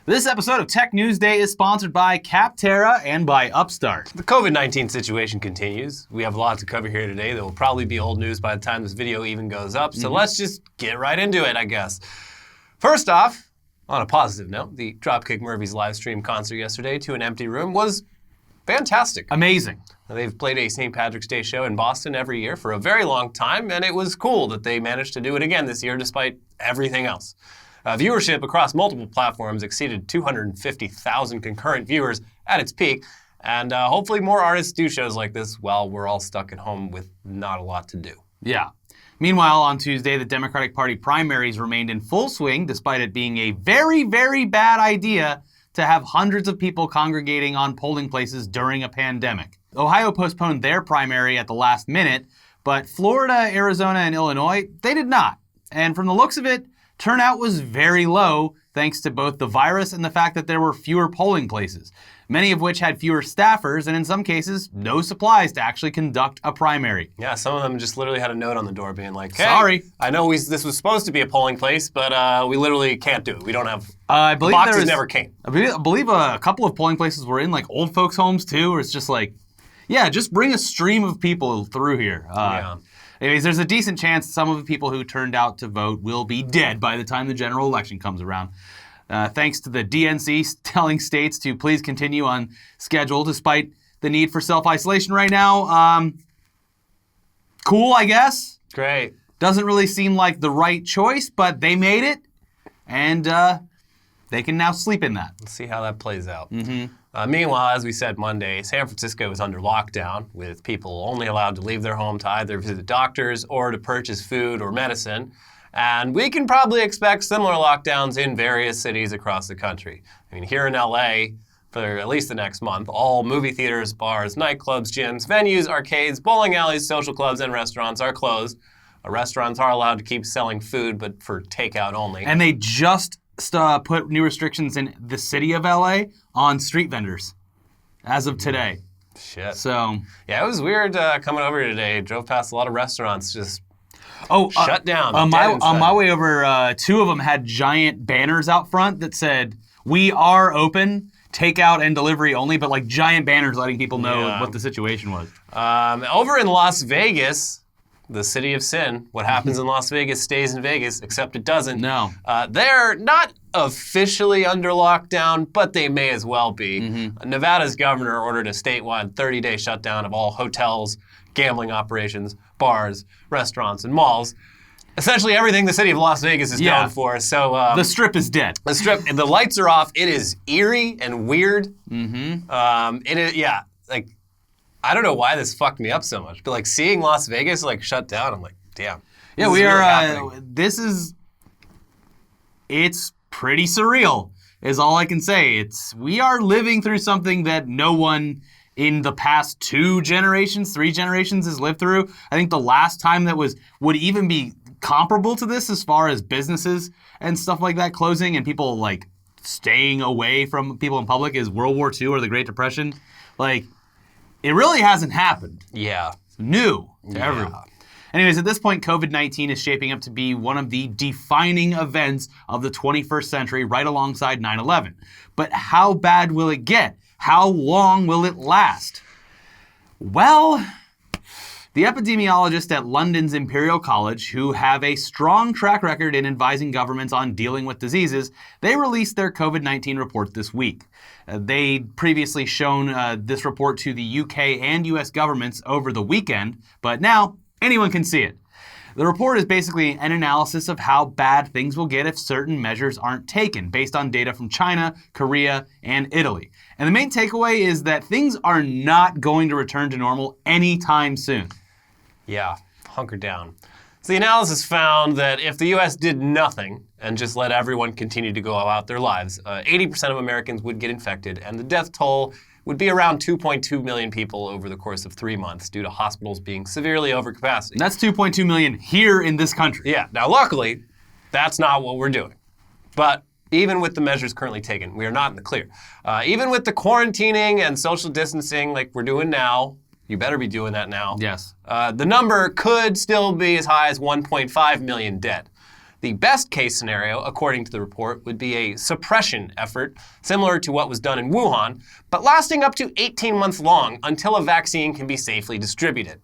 This episode of TechNewsDay is sponsored by Capterra and by Upstart. The COVID-19 situation continues. We have a lot to cover here today that will probably be old news by the time this video even goes up, so let's just get right into it, I guess. First off, on a positive note, the Dropkick Murphys Livestream concert yesterday to an empty room was fantastic. Amazing. They've played a St. Patrick's Day show in Boston every year for a very long time, and it was cool that they managed to do it again this year despite everything else. Viewership across multiple platforms exceeded 250,000 concurrent viewers at its peak, and hopefully more artists do shows like this while we're all stuck at home with not a lot to do. Yeah. Meanwhile, on Tuesday, the Democratic Party primaries remained in full swing despite it being a very, very bad idea to have hundreds of people congregating on polling places during a pandemic. Ohio postponed their primary at the last minute, but Florida, Arizona, and Illinois, they did not. And from the looks of it, turnout was very low thanks to both the virus and the fact that there were fewer polling places, many of which had fewer staffers and in some cases, no supplies to actually conduct a primary. Yeah, some of them just literally had a note on the door being like, hey, sorry, I know this was supposed to be a polling place, but we literally can't do it. We don't have, I believe the boxes never came. I believe a couple of polling places were in like old folks' homes too, where it's just like, yeah, just bring a stream of people through here. Yeah. Anyways, there's a decent chance some of the people who turned out to vote will be dead by the time the general election comes around. Thanks to the DNC telling states to please continue on schedule despite the need for self-isolation right now. Cool, I guess. Great. Doesn't really seem like the right choice, but they made it, and they can now sleep in that. Let's see how that plays out. Meanwhile, as we said Monday, San Francisco is under lockdown, with people only allowed to leave their home to either visit doctors or to purchase food or medicine. And we can probably expect similar lockdowns in various cities across the country. I mean, here in LA, for at least the next month, all movie theaters, bars, nightclubs, gyms, venues, arcades, bowling alleys, social clubs, and restaurants are closed. Restaurants are allowed to keep selling food, but for takeout only. And they just put new restrictions in the city of LA on street vendors as of today. Shit. So yeah, it was weird coming over here today. Drove past a lot of restaurants just shut down. On my way over, two of them had giant banners out front that said, "We are open, takeout and delivery only," but like giant banners letting people know what the situation was. Over in Las Vegas, the city of sin, what happens in Las Vegas stays in Vegas, except it doesn't. No. They're not officially under lockdown, but they may as well be. Nevada's governor ordered a statewide 30-day shutdown of all hotels, gambling operations, bars, restaurants, and malls. Essentially everything the city of Las Vegas is known for. So the Strip is dead. The Strip, the lights are off. It is eerie and weird. It is, yeah, like, I don't know why this fucked me up so much, but like seeing Las Vegas like shut down, I'm like, damn. Yeah, we are. It's pretty surreal, is all I can say. We are living through something that no one in the past 2 generations, 3 generations has lived through. I think the last time that would even be comparable to this as far as businesses and stuff like that closing and people like staying away from people in public is World War II or the Great Depression. Like, it really hasn't happened. Yeah. It's new to everyone. Anyways, at this point, COVID-19 is shaping up to be one of the defining events of the 21st century, right alongside 9/11. But how bad will it get? How long will it last? Well, the epidemiologists at London's Imperial College, who have a strong track record in advising governments on dealing with diseases, they released their COVID-19 report this week. They'd previously shown this report to the UK and US governments over the weekend, but now anyone can see it. The report is basically an analysis of how bad things will get if certain measures aren't taken, based on data from China, Korea, and Italy. And the main takeaway is that things are not going to return to normal anytime soon. Yeah, hunker down. So the analysis found that if the US did nothing and just let everyone continue to go about their lives, 80% of Americans would get infected, and the death toll would be around 2.2 million people over the course of 3 months due to hospitals being severely over capacity. That's 2.2 million here in this country. Yeah, now luckily, that's not what we're doing. But even with the measures currently taken, we are not in the clear. Even with the quarantining and social distancing like we're doing now, you better be doing that now. Yes. The number could still be as high as 1.5 million dead. The best case scenario, according to the report, would be a suppression effort, similar to what was done in Wuhan, but lasting up to 18 months long until a vaccine can be safely distributed.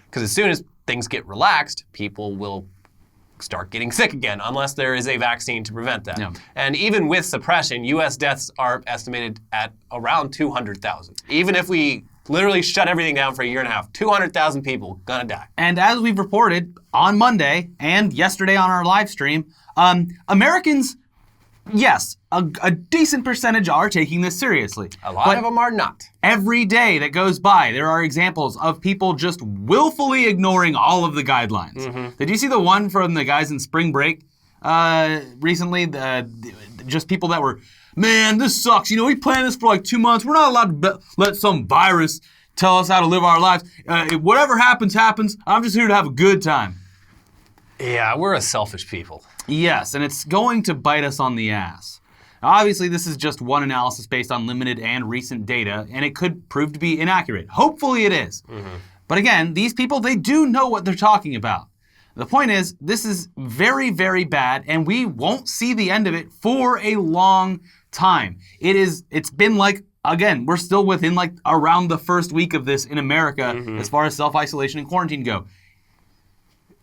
Because as soon as things get relaxed, people will start getting sick again, unless there is a vaccine to prevent that. Yeah. And even with suppression, U.S. deaths are estimated at around 200,000. Even if we literally shut everything down for a year and a half, 200,000 people gonna die. And as we've reported on Monday and yesterday on our live stream, Americans, yes, a decent percentage are taking this seriously. A lot of them are not. Every day that goes by, there are examples of people just willfully ignoring all of the guidelines. Mm-hmm. Did you see the one from the guys in spring break recently? Just people that were, man, this sucks. We planned this for like 2 months. We're not allowed to let some virus tell us how to live our lives. Whatever happens, happens. I'm just here to have a good time. Yeah, we're a selfish people. Yes, and it's going to bite us on the ass. Obviously, this is just one analysis based on limited and recent data, and it could prove to be inaccurate. Hopefully it is. Mm-hmm. But again, these people, they do know what they're talking about. The point is, this is very, very bad, and we won't see the end of it for a long time. It's been like, again, we're still within like around the first week of this in America as far as self-isolation and quarantine go.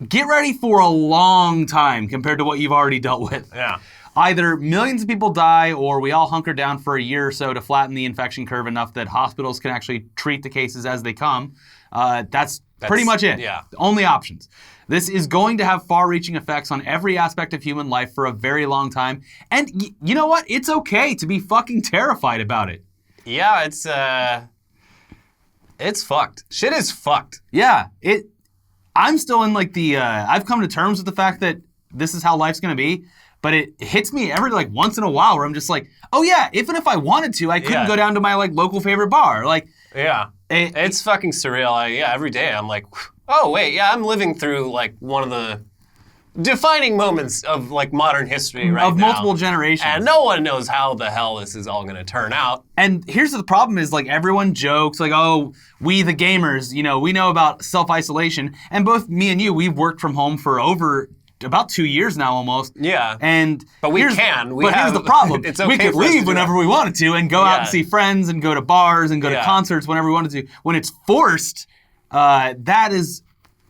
Get ready for a long time compared to what you've already dealt with. Yeah. Either millions of people die or we all hunker down for a year or so to flatten the infection curve enough that hospitals can actually treat the cases as they come. That's pretty much it. Yeah. The only options. This is going to have far-reaching effects on every aspect of human life for a very long time. And you know what? It's okay to be fucking terrified about it. Yeah, it's fucked. Shit is fucked. Yeah. I'm still in like I've come to terms with the fact that this is how life's going to be. But it hits me every like once in a while where I'm just like, oh yeah, even if I wanted to, I couldn't go down to my like local favorite bar. Like, yeah, it's fucking surreal. Every day I'm like, oh wait, yeah, I'm living through like one of the defining moments of like modern history right now. Of multiple generations. And no one knows how the hell this is all going to turn out. And here's the problem is like everyone jokes like, oh, we the gamers, we know about self-isolation. And both me and you, we've worked from home for over about 2 years now almost. Yeah. But here's the problem. It's okay we could leave whenever we wanted to and go out and see friends and go to bars and go to concerts whenever we wanted to. When it's forced, that is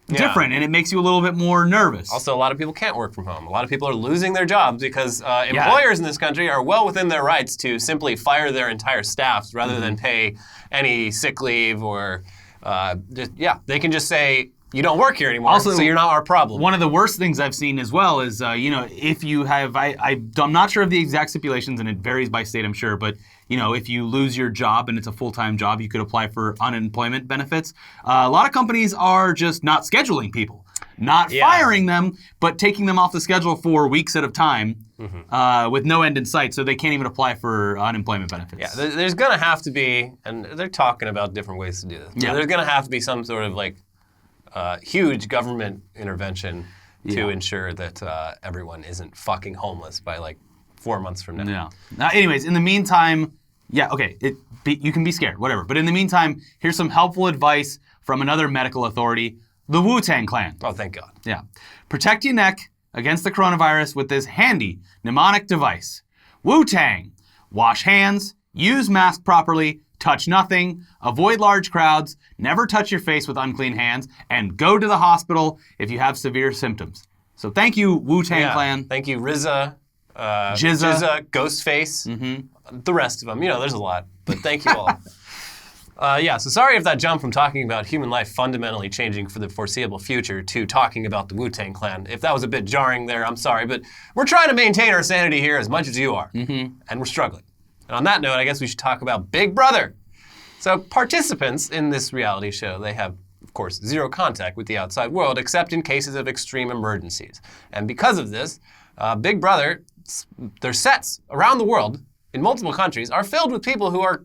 different and it makes you a little bit more nervous. Also, a lot of people can't work from home. A lot of people are losing their jobs because employers in this country are well within their rights to simply fire their entire staffs rather than pay any sick leave or, they can just say, you don't work here anymore, so you're not our problem. One of the worst things I've seen as well is, if you have, I'm not sure of the exact stipulations, and it varies by state, I'm sure, but, if you lose your job and it's a full-time job, you could apply for unemployment benefits. A lot of companies are just not scheduling people, not firing them, but taking them off the schedule for weeks at a time with no end in sight, so they can't even apply for unemployment benefits. Yeah, there's going to have to be, and they're talking about different ways to do this, there's going to have to be some sort of, like, huge government intervention to ensure that everyone isn't fucking homeless by like 4 months from now. Yeah. Now, anyways, in the meantime, you can be scared, whatever. But in the meantime, here's some helpful advice from another medical authority, the Wu-Tang Clan. Oh, thank God. Yeah. Protect your neck against the coronavirus with this handy mnemonic device. Wu-Tang. Wash hands, use mask properly, touch nothing, avoid large crowds, never touch your face with unclean hands, and go to the hospital if you have severe symptoms. So thank you, Wu-Tang Clan. Thank you, RZA, Jizza, Ghostface, the rest of them. There's a lot, but thank you all. So sorry if that jump from talking about human life fundamentally changing for the foreseeable future to talking about the Wu-Tang Clan. If that was a bit jarring there, I'm sorry, but we're trying to maintain our sanity here as much as you are, and we're struggling. And on that note, I guess we should talk about Big Brother. So participants in this reality show, they have, of course, zero contact with the outside world except in cases of extreme emergencies. And because of this, Big Brother, their sets around the world in multiple countries are filled with people who are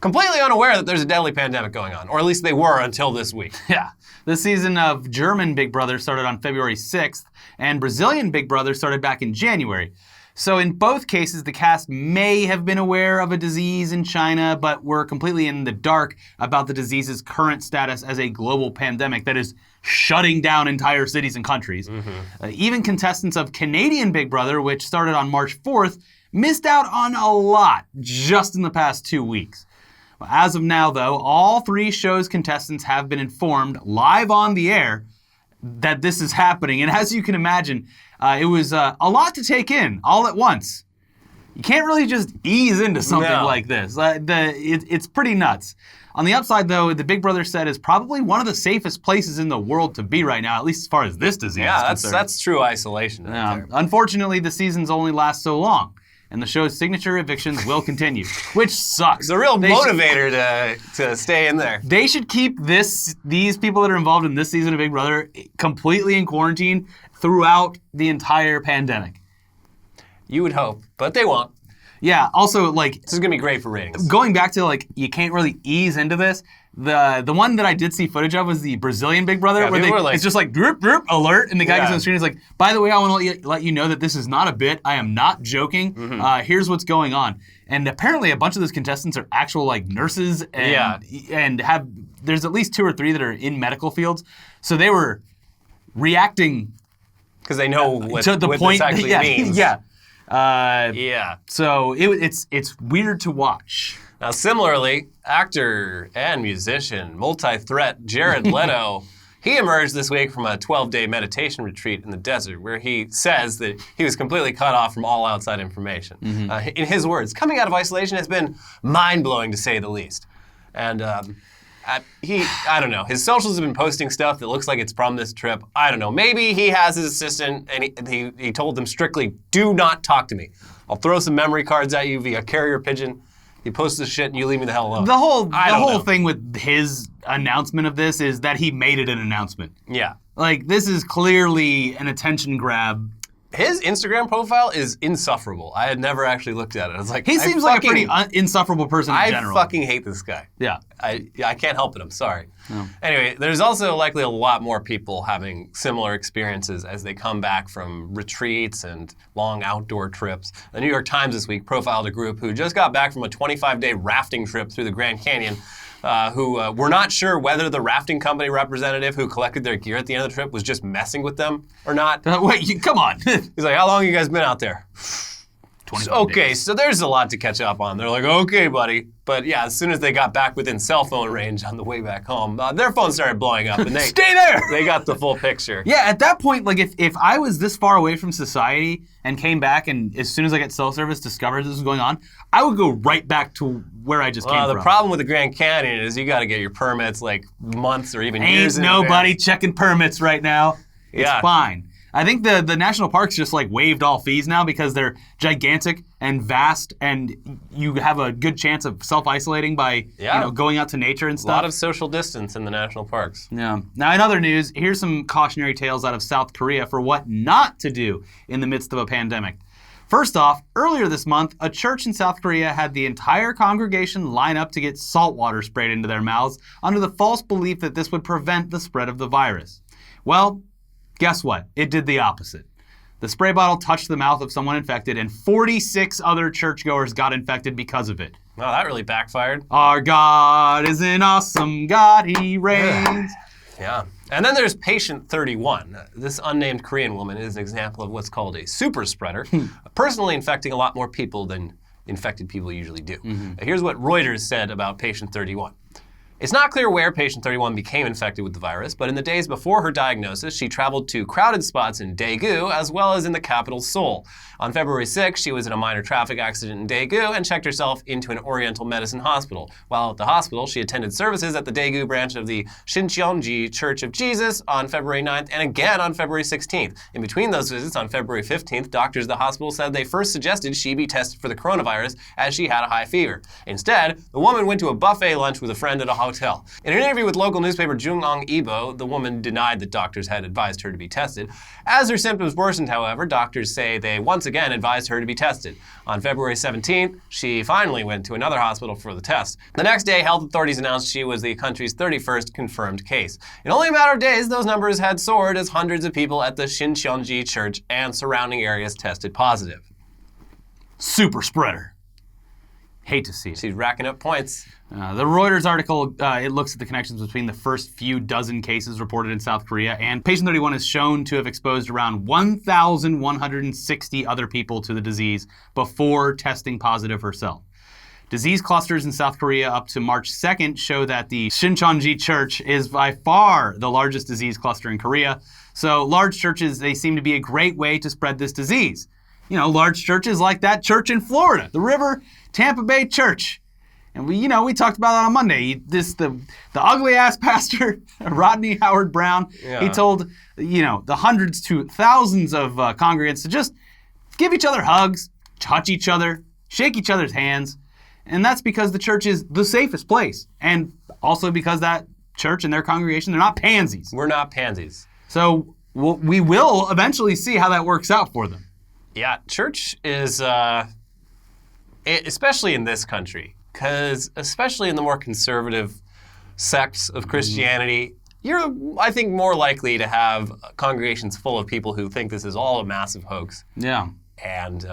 completely unaware that there's a deadly pandemic going on, or at least they were until this week. Yeah. The season of German Big Brother started on February 6th, and Brazilian Big Brother started back in January. So in both cases, the cast may have been aware of a disease in China, but were completely in the dark about the disease's current status as a global pandemic that is shutting down entire cities and countries. Even contestants of Canadian Big Brother, which started on March 4th, missed out on a lot just in the past 2 weeks. As of now, though, all 3 shows' contestants have been informed live on the air that this is happening. And as you can imagine, it was a lot to take in all at once. You can't really just ease into something like this. It's pretty nuts. On the upside, though, the Big Brother set is probably one of the safest places in the world to be right now, at least as far as this disease is concerned. That's true isolation. Right there. Unfortunately, the seasons only last so long, and the show's signature evictions will continue, which sucks. It's a real motivator to stay in there. They should keep these people that are involved in this season of Big Brother completely in quarantine throughout the entire pandemic. You would hope, but they won't. Yeah, also, like... This is going to be great for ratings. Going back to, like, you can't really ease into this. The one that I did see footage of was the Brazilian Big Brother, where it's just like, droop, droop, alert, and the guy gets on the screen and is like, by the way, I want to let you know that this is not a bit. I am not joking. Here's what's going on. And apparently a bunch of those contestants are actual, like, nurses and have... There's at least 2 or 3 that are in medical fields. So they were reacting... Because they know what this actually means. So it's weird to watch. Now, similarly, actor and musician, multi-threat Jared Leto, he emerged this week from a 12-day meditation retreat in the desert where he says that he was completely cut off from all outside information. In his words, coming out of isolation has been mind-blowing to say the least. And I don't know. His socials have been posting stuff that looks like it's from this trip. I don't know. Maybe he has his assistant and he told them strictly, do not talk to me. I'll throw some memory cards at you via carrier pigeon. You post this shit and you leave me the hell alone. The whole thing with his announcement of this is that he made it an announcement. Yeah. Like, this is clearly an attention grab. His Instagram profile is insufferable. I had never actually looked at it. I was like, he seems like a pretty insufferable person in general. I fucking hate this guy. Yeah. I can't help it. I'm sorry. No. Anyway, there's also likely a lot more people having similar experiences as they come back from retreats and long outdoor trips. The New York Times this week profiled a group who just got back from a 25-day rafting trip through the Grand Canyon. Who were not sure whether the rafting company representative who collected their gear at the end of the trip was just messing with them or not. Wait, come on. He's like, how long have you guys been out there? 25 days. So there's a lot to catch up on. They're like, okay, buddy. But yeah, as soon as they got back within cell phone range on the way back home, their phone started blowing up. And Stay there! They got the full picture. Yeah, at that point, like if I was this far away from society and came back and as soon as I get cell service discovered this was going on, I would go right back to where I just came from. The problem with the Grand Canyon is you got to get your permits like months or even years in advance. Ain't nobody checking permits right now. It's fine. I think the national parks just like waived all fees now because they're gigantic and vast, and you have a good chance of self-isolating by going out to nature and stuff. A lot of social distance in the national parks. Yeah. Now, in other news, here's some cautionary tales out of South Korea for what not to do in the midst of a pandemic. First off, earlier this month, a church in South Korea had the entire congregation line up to get salt water sprayed into their mouths under the false belief that this would prevent the spread of the virus. Well, guess what? It did the opposite. The spray bottle touched the mouth of someone infected, and 46 other churchgoers got infected because of it. Wow, that really backfired. Our God is an awesome God. He reigns. Yeah. And then there's patient 31. This unnamed Korean woman is an example of what's called a super spreader, personally infecting a lot more people than infected people usually do. Here's what Reuters said about patient 31. It's not clear where patient 31 became infected with the virus, but in the days before her diagnosis, she traveled to crowded spots in Daegu as well as in the capital Seoul. On February 6, she was in a minor traffic accident in Daegu and checked herself into an Oriental Medicine hospital. While at the hospital, she attended services at the Daegu branch of the Shincheonji Church of Jesus on February 9th and again on February 16th. In between those visits on February 15th, doctors at the hospital said they first suggested she be tested for the coronavirus as she had a high fever. Instead, the woman went to a buffet lunch with a friend at a hotel. In an interview with local newspaper Jungang Ilbo, the woman denied that doctors had advised her to be tested. As her symptoms worsened, however, doctors say they once again advised her to be tested. On February 17th, she finally went to another hospital for the test. The next day, health authorities announced she was the country's 31st confirmed case. In only a matter of days, those numbers had soared as hundreds of people at the Shincheonji Church and surrounding areas tested positive. super spreader. Hate to see it. She's racking up points. The Reuters article, it looks at the connections between the first few dozen cases reported in South Korea, and patient 31 is shown to have exposed around 1,160 other people to the disease before testing positive herself. Disease clusters in South Korea up to March 2nd show that the Shincheonji Church is by far the largest disease cluster in Korea. So large churches, they seem to be a great way to spread this disease. You know, large churches like that church in Florida, the River Tampa Bay Church. And we talked about that on Monday. The ugly ass pastor, Rodney Howard Brown, he told, the hundreds to thousands of congregants to just give each other hugs, touch each other, shake each other's hands. And that's because the church is the safest place. And also because that church and their congregation, they're not pansies. We're not pansies. So we will eventually see how that works out for them. Yeah, church is, especially in this country, because especially in the more conservative sects of Christianity, you're, I think, more likely to have congregations full of people who think this is all a massive hoax. Yeah. And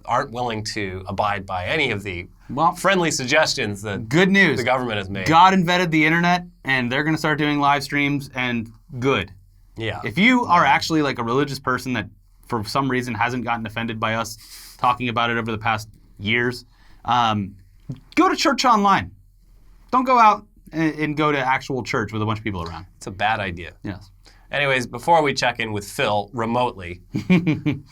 aren't willing to abide by any of the friendly suggestions that good news. The government has made. God invented the internet, and they're going to start doing live streams, and good. Yeah. If you are actually like a religious person that for some reason hasn't gotten offended by us talking about it over the past years, go to church online. Don't go out and go to actual church with a bunch of people around. It's a bad idea. Yes. Anyways, before we check in with Phil remotely,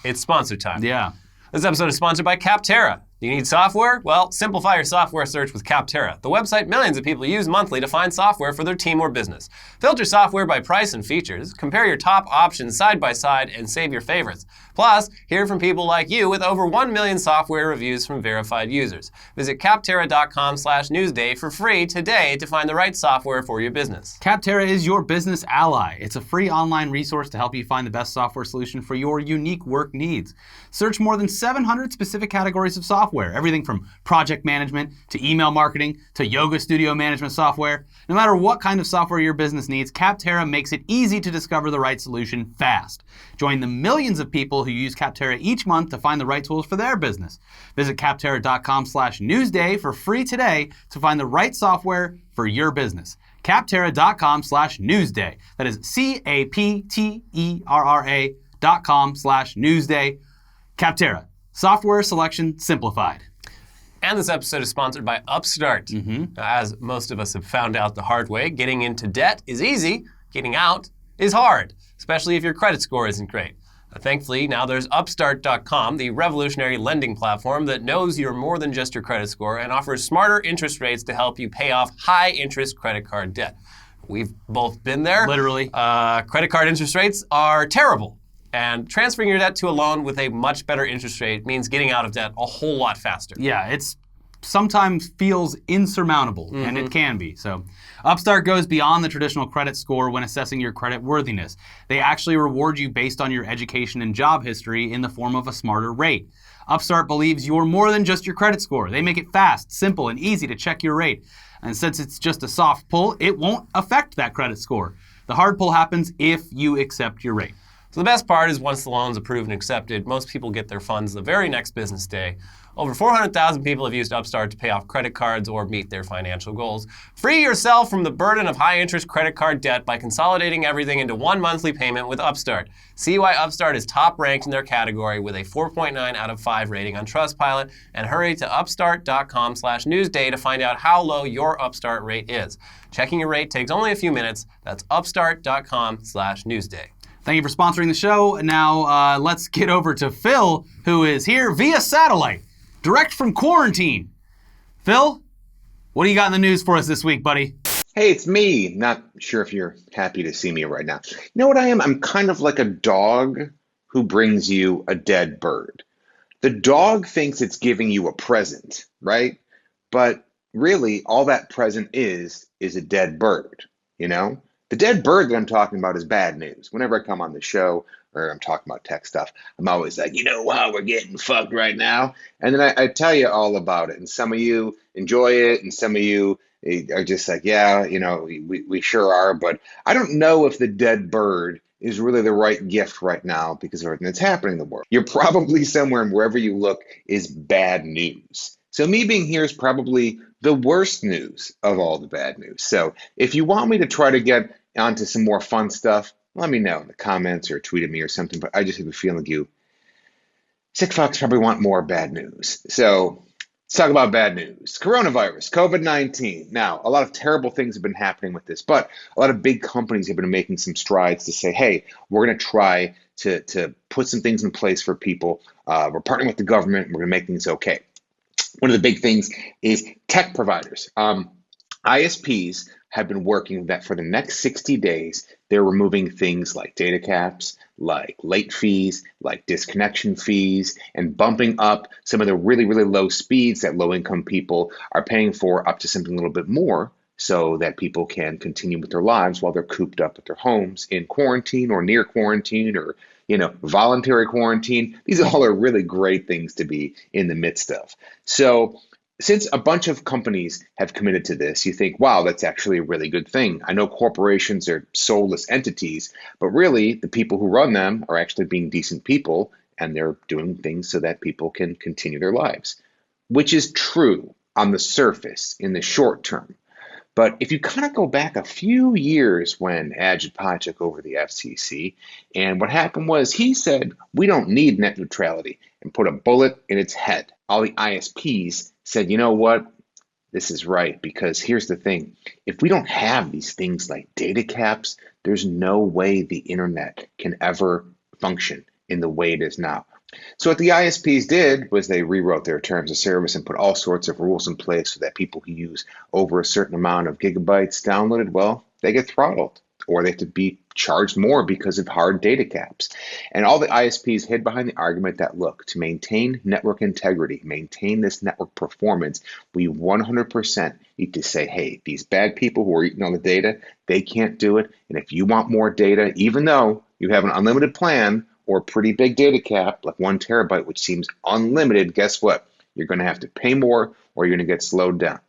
it's sponsor time. Yeah. This episode is sponsored by Capterra. Do you need software? Well, simplify your software search with Capterra, the website millions of people use monthly to find software for their team or business. Filter software by price and features, compare your top options side by side, and save your favorites. Plus, hear from people like you with over 1 million software reviews from verified users. Visit capterra.com/newsday for free today to find the right software for your business. Capterra is your business ally. It's a free online resource to help you find the best software solution for your unique work needs. Search more than 700 specific categories of software, everything from project management to email marketing to yoga studio management software. No matter what kind of software your business needs, Capterra makes it easy to discover the right solution fast. Join the millions of people who use Capterra each month to find the right tools for their business. Visit capterra.com/newsday for free today to find the right software for your business. capterra.com/newsday. That is capterra.com/newsday. Capterra. Software selection simplified. And this episode is sponsored by Upstart. As most of us have found out the hard way, getting into debt is easy, getting out is hard, especially if your credit score isn't great. Thankfully, now there's Upstart.com, the revolutionary lending platform that knows you're more than just your credit score and offers smarter interest rates to help you pay off high-interest credit card debt. We've both been there. Literally. Credit card interest rates are terrible. And transferring your debt to a loan with a much better interest rate means getting out of debt a whole lot faster. Yeah, it's sometimes feels insurmountable, and it can be. So Upstart goes beyond the traditional credit score when assessing your credit worthiness. They actually reward you based on your education and job history in the form of a smarter rate. Upstart believes you're more than just your credit score. They make it fast, simple, and easy to check your rate. And since it's just a soft pull, it won't affect that credit score. The hard pull happens if you accept your rate. So the best part is once the loan's approved and accepted, most people get their funds the very next business day. Over 400,000 people have used Upstart to pay off credit cards or meet their financial goals. Free yourself from the burden of high-interest credit card debt by consolidating everything into one monthly payment with Upstart. See why Upstart is top-ranked in their category with a 4.9 out of 5 rating on Trustpilot, and hurry to upstart.com/newsday to find out how low your Upstart rate is. Checking your rate takes only a few minutes. That's upstart.com/newsday. Thank you for sponsoring the show. Now let's get over to Phil, who is here via satellite, direct from quarantine. Phil, what do you got in the news for us this week, buddy? Hey, it's me. Not sure if you're happy to see me right now. You know what I am? I'm kind of like a dog who brings you a dead bird. The dog thinks it's giving you a present, right? But really, all that present is a dead bird, you know? The dead bird that I'm talking about is bad news. Whenever I come on the show or I'm talking about tech stuff, I'm always like, you know, wow, we're getting fucked right now. And then I tell you all about it. And some of you enjoy it. And some of you are just like, yeah, you know, we sure are. But I don't know if the dead bird is really the right gift right now because of everything that's happening in the world. You're probably somewhere and wherever you look is bad news. So me being here is probably the worst news of all the bad news. So if you want me to try to get onto some more fun stuff, let me know in the comments or tweet at me or something. But I just have a feeling you sick fucks probably want more bad news. So let's talk about bad news. Coronavirus, COVID-19. Now, a lot of terrible things have been happening with this, but a lot of big companies have been making some strides to say, hey, we're going to try to put some things in place for people. We're partnering with the government. We're going to make things okay. One of the big things is tech providers. ISPs have been working that for the next 60 days, they're removing things like data caps, like late fees, like disconnection fees, and bumping up some of the really, really low speeds that low-income people are paying for up to something a little bit more so that people can continue with their lives while they're cooped up at their homes in quarantine or near quarantine or voluntary quarantine. These all are really great things to be in the midst of. So since a bunch of companies have committed to this, you think, wow, that's actually a really good thing. I know corporations are soulless entities, but really the people who run them are actually being decent people and they're doing things so that people can continue their lives, which is true on the surface in the short term. But if you kind of go back a few years when Ajit Pai took over the FCC, and what happened was he said, we don't need net neutrality, and put a bullet in its head. All the ISPs said, you know what? This is right, because here's the thing. If we don't have these things like data caps, there's no way the internet can ever function in the way it is now. So what the ISPs did was they rewrote their terms of service and put all sorts of rules in place so that people who use over a certain amount of gigabytes downloaded, well, they get throttled or they have to be charged more because of hard data caps. And all the ISPs hid behind the argument that, look, to maintain network integrity, maintain this network performance, we 100% need to say, hey, these bad people who are eating all the data, they can't do it. And if you want more data, even though you have an unlimited plan, or a pretty big data cap, like 1 terabyte, which seems unlimited, guess what? You're going to have to pay more or you're going to get slowed down.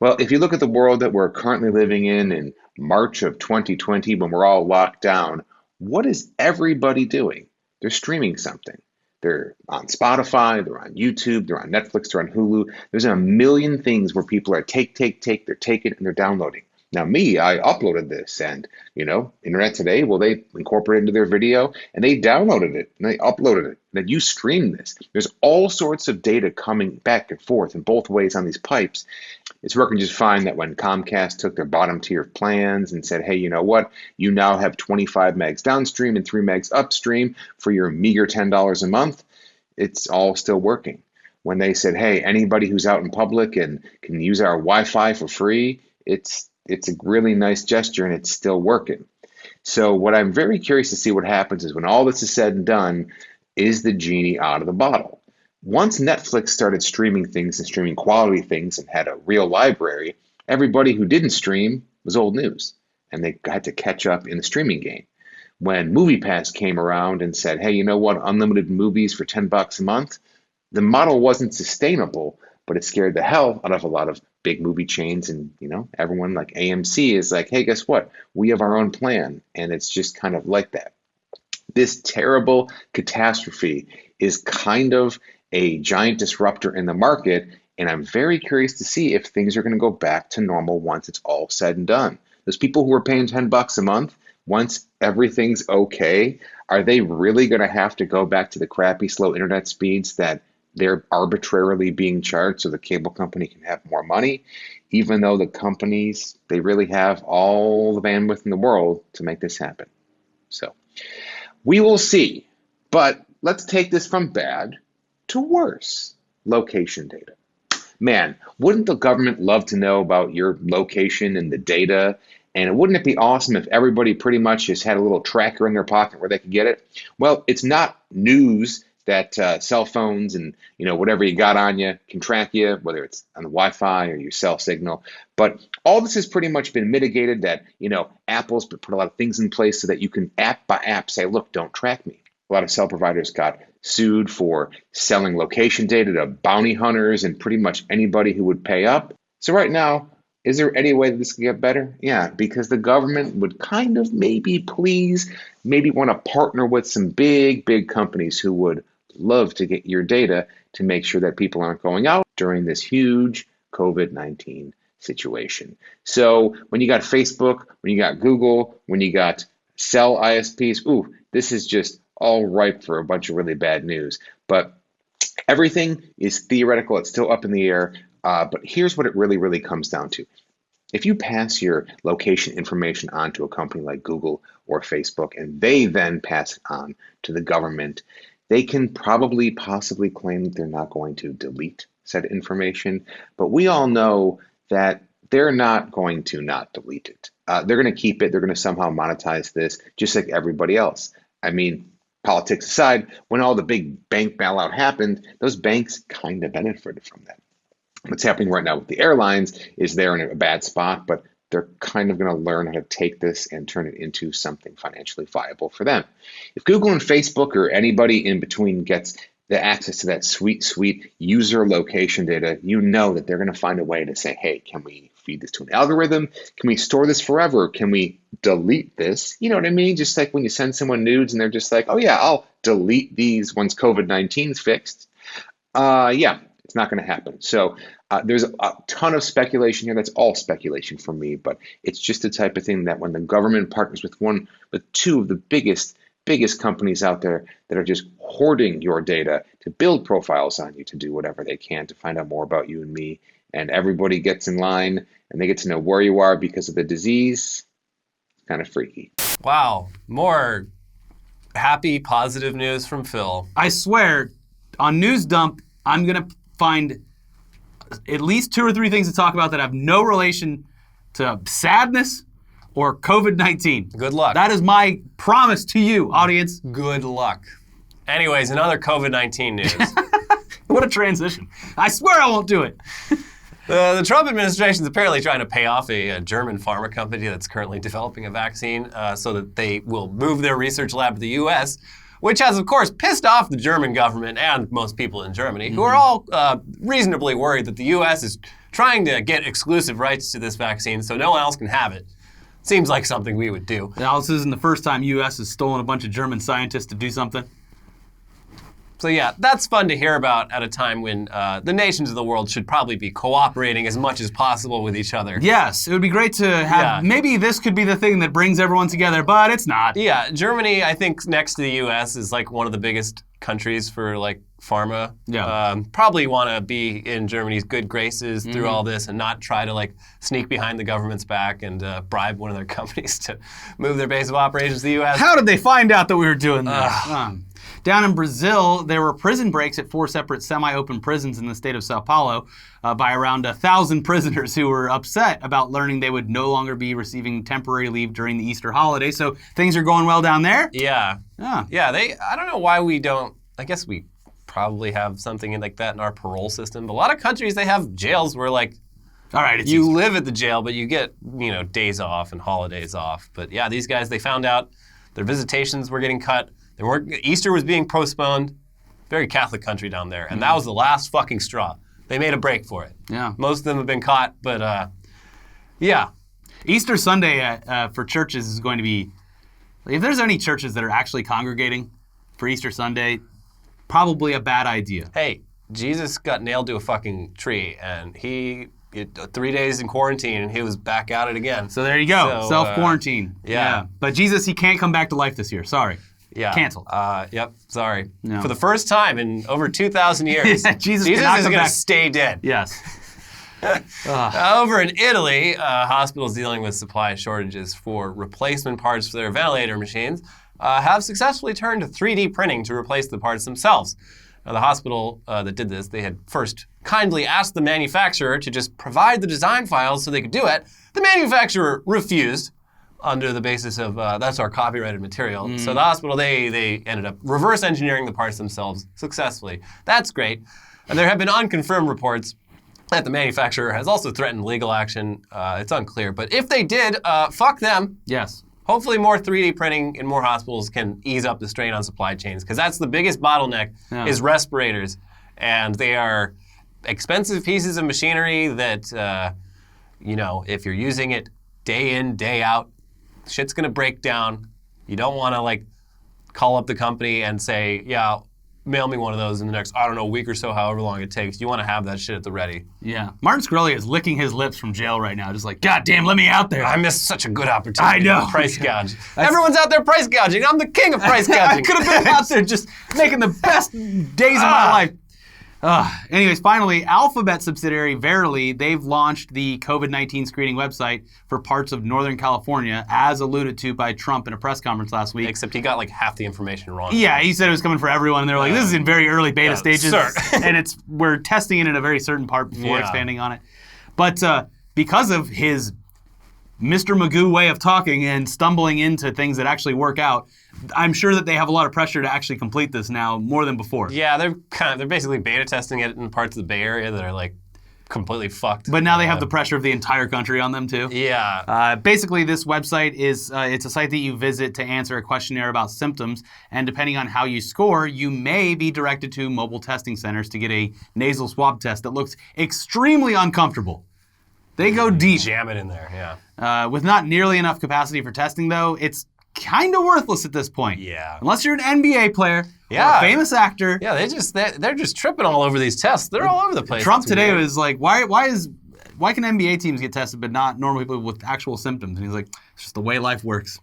Well, if you look at the world that we're currently living in March of 2020, when we're all locked down, what is everybody doing? They're streaming something. They're on Spotify, they're on YouTube, they're on Netflix, they're on Hulu. There's a million things where people are they're taking and they're downloading. Now me, I uploaded this and, Internet Today, well, they incorporated it into their video and they downloaded it and they uploaded it. Then you stream this. There's all sorts of data coming back and forth in both ways on these pipes. It's working just fine that when Comcast took their bottom tier of plans and said, hey, you know what? You now have 25 megs downstream and 3 megs upstream for your meager $10 a month. It's all still working. When they said, hey, anybody who's out in public and can use our Wi-Fi for free, it's a really nice gesture and it's still working. So what I'm very curious to see what happens is when all this is said and done, is the genie out of the bottle? Once Netflix started streaming things and streaming quality things and had a real library, everybody who didn't stream was old news and they had to catch up in the streaming game. When MoviePass came around and said, hey, you know what, unlimited movies for $10 a month, the model wasn't sustainable, but it scared the hell out of a lot of big movie chains. And, everyone like AMC is like, hey, guess what? We have our own plan. And it's just kind of like that. This terrible catastrophe is kind of a giant disruptor in the market. And I'm very curious to see if things are going to go back to normal once it's all said and done. Those people who are paying $10 a month, once everything's okay, are they really going to have to go back to the crappy, slow internet speeds that they're arbitrarily being charged so the cable company can have more money, even though the companies, they really have all the bandwidth in the world to make this happen? So we will see. But let's take this from bad to worse. Location data. Man, wouldn't the government love to know about your location and the data? And wouldn't it be awesome if everybody pretty much just had a little tracker in their pocket where they could get it? Well, it's not news that cell phones and whatever you got on you can track you, whether it's on the Wi-Fi or your cell signal. But all this has pretty much been mitigated that, Apple's put a lot of things in place so that you can app by app say, look, don't track me. A lot of cell providers got sued for selling location data to bounty hunters and pretty much anybody who would pay up. So right now, Is there any way that this can get better? Yeah, because the government would kind of maybe want to partner with some big companies who would love to get your data to make sure that people aren't going out during this huge COVID-19 situation. So when you got Facebook, when you got Google, when you got cell ISPs, this is just all ripe for a bunch of really bad news. But everything is theoretical. It's still up in the air. But here's what it really comes down to. If you pass your location information on to a company like Google or Facebook, and they then pass it on to the government, they can possibly claim that they're not going to delete said information. But we all know that they're not going to not delete it. They're going to keep it. They're going to somehow monetize this, just like everybody else. I mean, politics aside, when all the big bank bailout happened, those banks kind of benefited from that. What's happening right now with the airlines is they're in a bad spot, but they're kind of going to learn how to take this and turn it into something financially viable for them. If Google and Facebook or anybody in between gets the access to that sweet user location data, you know that they're going to find a way to say, hey, can we feed this to an algorithm? Can we store this forever? Can we delete this? You know what I mean? Just like when you send someone nudes and they're just like, oh yeah, I'll delete these once COVID-19 is fixed. Yeah, it's not going to happen. So there's a ton of speculation here. That's all speculation from me, but it's just the type of thing that when the government partners with two of the biggest companies out there that are just hoarding your data to build profiles on you, to do whatever they can to find out more about you and me, and everybody gets in line and they get to know where you are because of the disease, it's kind of freaky. Wow, more happy, positive news from Phil. I swear, on News Dump, I'm going to find at least 2 or 3 things to talk about that have no relation to sadness or COVID-19. Good luck. That is my promise to you, audience. Good luck. Anyways, another COVID-19 news. What a transition. I swear I won't do it. The Trump administration is apparently trying to pay off a German pharma company that's currently developing a vaccine so that they will move their research lab to the U.S., which has, of course, pissed off the German government and most people in Germany, who are all reasonably worried that the U.S. is trying to get exclusive rights to this vaccine so no one else can have it. Seems like something we would do. Now, this isn't the first time U.S. has stolen a bunch of German scientists to do something. So yeah, that's fun to hear about at a time when the nations of the world should probably be cooperating as much as possible with each other. Yes, it would be great to have, maybe this could be the thing that brings everyone together, but it's not. Yeah, Germany, I think next to the U.S. is like one of the biggest countries for like pharma. Yeah. Probably want to be in Germany's good graces through all this and not try to like sneak behind the government's back and bribe one of their companies to move their base of operations to the U.S. How did they find out that we were doing this? Down in Brazil, there were prison breaks at 4 separate semi-open prisons in the state of Sao Paulo by around 1,000 prisoners who were upset about learning they would no longer be receiving temporary leave during the Easter holiday. So things are going well down there? Yeah. Yeah, I don't know why we don't, I guess we probably have something like that in our parole system. But a lot of countries, they have jails where like, all right, it's you Easter. live at the jail, but you get, days off and holidays off. But yeah, these guys, they found out their visitations were getting cut. Easter was being postponed. Very Catholic country down there. And that was the last fucking straw. They made a break for it. Yeah. Most of them have been caught, but yeah. Easter Sunday for churches is going to be, if there's any churches that are actually congregating for Easter Sunday, probably a bad idea. Hey, Jesus got nailed to a fucking tree, and he 3 days in quarantine, and he was back at it again. So there you go, So, self-quarantine. yeah. But Jesus, he can't come back to life this year, sorry. Yeah. Canceled. Yep, sorry. No. For the first time in over 2,000 years, Jesus is cannot come going to back. stay dead. Yes. Over in Italy, hospitals dealing with supply shortages for replacement parts for their ventilator machines have successfully turned to 3D printing to replace the parts themselves. Now, the hospital that did this, they had first kindly asked the manufacturer to just provide the design files so they could do it. The manufacturer refused under the basis of that's our copyrighted material. So the hospital, they ended up reverse engineering the parts themselves successfully. That's great. And there have been unconfirmed reports that the manufacturer has also threatened legal action. It's unclear. But if they did, fuck them. Yes. Hopefully more 3D printing in more hospitals can ease up the strain on supply chains, because that's the biggest bottleneck is respirators. And they are expensive pieces of machinery that if you're using it day in, day out, shit's gonna break down. You don't want to like call up the company and say, yeah, mail me one of those in the next, I don't know, week or so, however long it takes. You want to have that shit at the ready. Yeah. Martin Shkreli is licking his lips from jail right now, just like, God damn, let me out there. I missed such a good opportunity. I know. To price gouge. Everyone's out there price gouging. I'm the king of price gouging. I could have been out there just making the best days of my life. Anyways, finally, Alphabet subsidiary Verily, they've launched the COVID-19 screening website for parts of Northern California, as alluded to by Trump in a press conference last week. Except he got like half the information wrong. Yeah, he said it was coming for everyone, and they're like, this is in very early beta stages, sir. and we're testing it in a very certain part before expanding on it. But because of his Mr. Magoo way of talking and stumbling into things that actually work out, I'm sure that they have a lot of pressure to actually complete this now more than before. Yeah, they're basically beta testing it in parts of the Bay Area that are like completely fucked. But now they have the pressure of the entire country on them too. Yeah. Basically, this website is it's a site that you visit to answer a questionnaire about symptoms, and depending on how you score, you may be directed to mobile testing centers to get a nasal swab test that looks extremely uncomfortable. They go deep. Jam it in there, yeah. With not nearly enough capacity for testing, though, it's kind of worthless at this point. Yeah. Unless you're an NBA player or a famous actor. Yeah, they're just tripping all over these tests. They're all over the place. Trump today was like, why can NBA teams get tested but not normal people with actual symptoms? And he's like, it's just the way life works.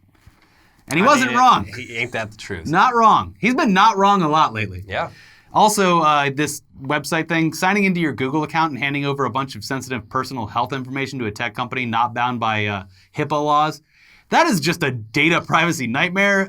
And he wasn't wrong. Ain't that the truth? Not wrong. He's been not wrong a lot lately. Yeah. Also, this website thing, signing into your Google account and handing over a bunch of sensitive personal health information to a tech company not bound by HIPAA laws, that is just a data privacy nightmare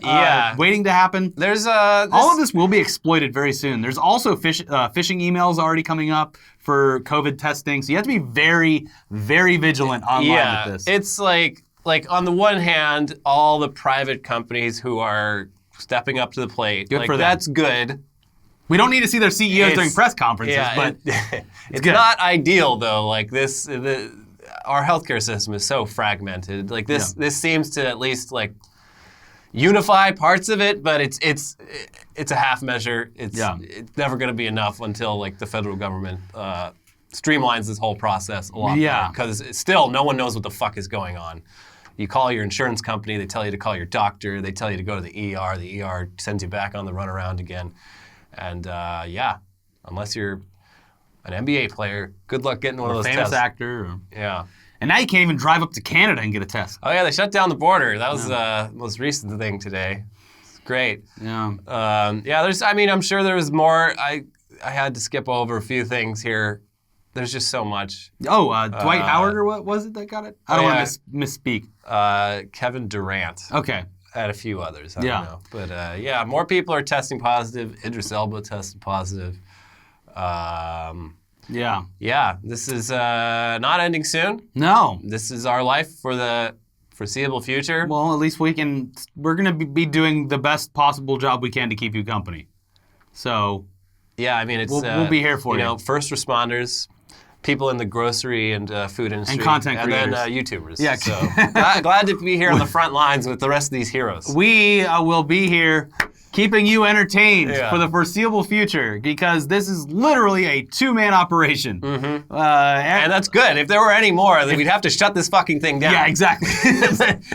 waiting to happen. There's all of this will be exploited very soon. There's also phishing emails already coming up for COVID testing, so you have to be very, very vigilant online with this. It's like on the one hand, all the private companies who are stepping up to the plate, good for them. That's good. We don't need to see their CEOs during press conferences, but it's not ideal though. Like this, our healthcare system is so fragmented. Like this seems to at least like unify parts of it, but it's a half measure. It's never going to be enough until like the federal government streamlines this whole process a lot. Yeah, because still no one knows what the fuck is going on. You call your insurance company, they tell you to call your doctor, they tell you to go to the ER sends you back on the runaround again. And unless you're an NBA player, good luck getting one of those tests. Famous actor. Yeah. And now you can't even drive up to Canada and get a test. Oh yeah, they shut down the border. That was the most recent thing today. It's great. Yeah. I'm sure there was more. I had to skip over a few things here. There's just so much. Oh, Dwight Howard or what was it that got it? I don't want to misspeak. Kevin Durant. Okay. And a few others. I don't know. But more people are testing positive. Idris Elba tested positive. This is not ending soon. No. This is our life for the foreseeable future. Well, at least we're going to be doing the best possible job we can to keep you company. So, yeah, I mean, it's we'll be here for you. You know, first responders, people in the grocery and food industry, and content creators, and then YouTubers. Yeah. So glad to be here on the front lines with the rest of these heroes. We will be here keeping you entertained for the foreseeable future, because this is literally a two-man operation. Mm-hmm. And that's good. If there were any more, then we'd have to shut this fucking thing down. Yeah, exactly.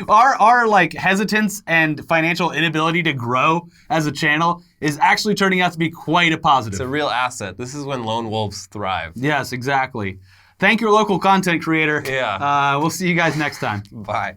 our like hesitance and financial inability to grow as a channel is actually turning out to be quite a positive. It's a real asset. This is when lone wolves thrive. Yes, exactly. Thank your local content creator. Yeah. We'll see you guys next time. Bye.